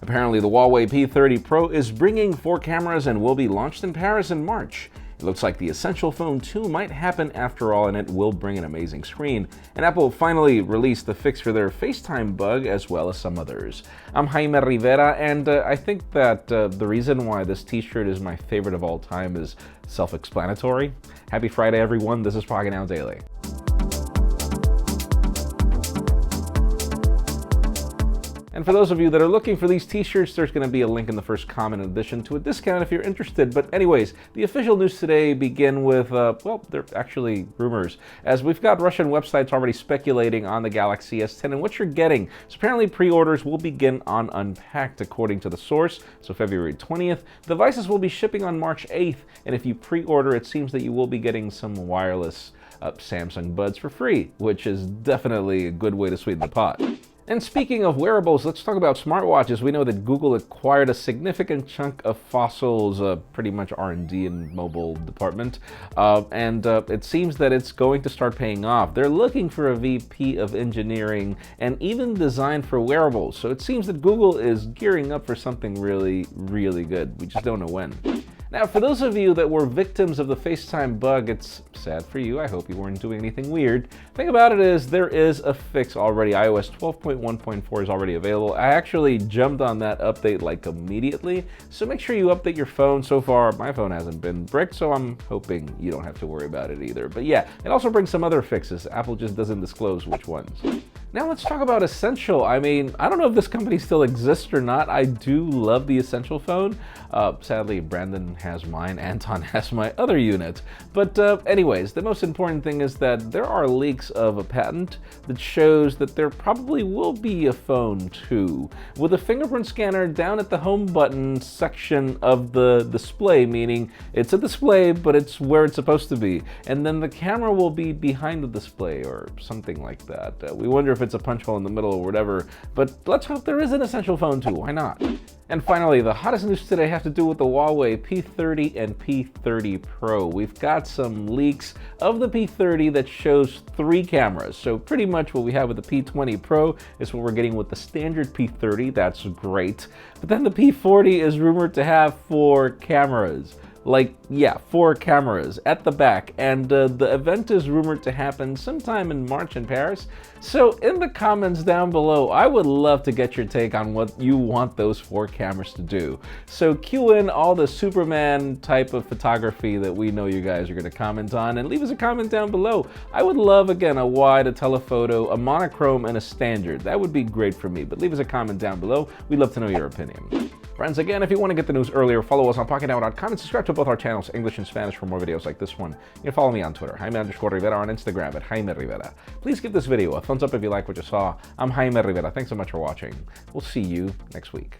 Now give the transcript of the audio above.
Apparently, the Huawei P30 Pro is bringing 4 cameras and will be launched in Paris in March. It looks like the Essential Phone 2 might happen after all, and it will bring an amazing screen. And Apple finally released the fix for their FaceTime bug, as well as some others. I'm Jaime Rivera, and I think that the reason why this t-shirt is my favorite of all time is self-explanatory. Happy Friday, everyone. This is Pocketnow Daily. And for those of you that are looking for these t-shirts, there's going to be a link in the first comment in addition to a discount if you're interested. But anyways, the official news today begin with, well, they're actually rumors, as we've got Russian websites already speculating on the Galaxy S10 and what you're getting. So apparently pre-orders will begin on Unpacked, according to the source. So February 20th. Devices will be shipping on March 8th. And if you pre-order, it seems that you will be getting some wireless Samsung Buds for free, which is definitely a good way to sweeten the pot. And speaking of wearables, let's talk about smartwatches. We know that Google acquired a significant chunk of Fossil's pretty much R&D and mobile department, and it seems that it's going to start paying off. They're looking for a VP of engineering and even design for wearables. So it seems that Google is gearing up for something really, really good. We just don't know when. Now, for those of you that were victims of the FaceTime bug, it's sad for you. I hope you weren't doing anything weird. The thing about it is there is a fix already. iOS 12.1.4 is already available. I actually jumped on that update like immediately, so make sure you update your phone. So far, my phone hasn't been bricked, so I'm hoping you don't have to worry about it either. But yeah, it also brings some other fixes. Apple just doesn't disclose which ones. Now let's talk about Essential. I mean, I don't know if this company still exists or not. I do love the Essential phone. Sadly, Brandon has mine, Anton has my other unit. But anyways, the most important thing is that there are leaks of a patent that shows that there probably will be a phone 2 with a fingerprint scanner down at the home button section of the display, meaning it's a display, but it's where it's supposed to be. And then the camera will be behind the display or something like that. We wonder if it's a punch hole in the middle or whatever, but let's hope there is an Essential Phone 2. Why not? And finally, the hottest news today has to do with the Huawei P30 and P30 Pro. We've got some leaks of the P30 that shows 3 cameras. So pretty much what we have with the P20 Pro is what we're getting with the standard P30. That's great. But then the P40 is rumored to have 4 cameras. Like, yeah, 4 cameras at the back, and the event is rumored to happen sometime in March in Paris. So in the comments down below, I would love to get your take on what you want those 4 cameras to do. So cue in all the Superman type of photography that we know you guys are going to comment on, and leave us a comment down below. I would love, again, a wide, a telephoto, a monochrome, and a standard. That would be great for me, but leave us a comment down below. We'd love to know your opinion. Friends, again, if you want to get the news earlier, follow us on Pocketnow.com and subscribe to both our channels, English and Spanish, for more videos like this one. You can follow me on Twitter, Jaime_Rivera, on Instagram at Jaime Rivera. Please give this video a thumbs up if you like what you saw. I'm Jaime Rivera. Thanks so much for watching. We'll see you next week.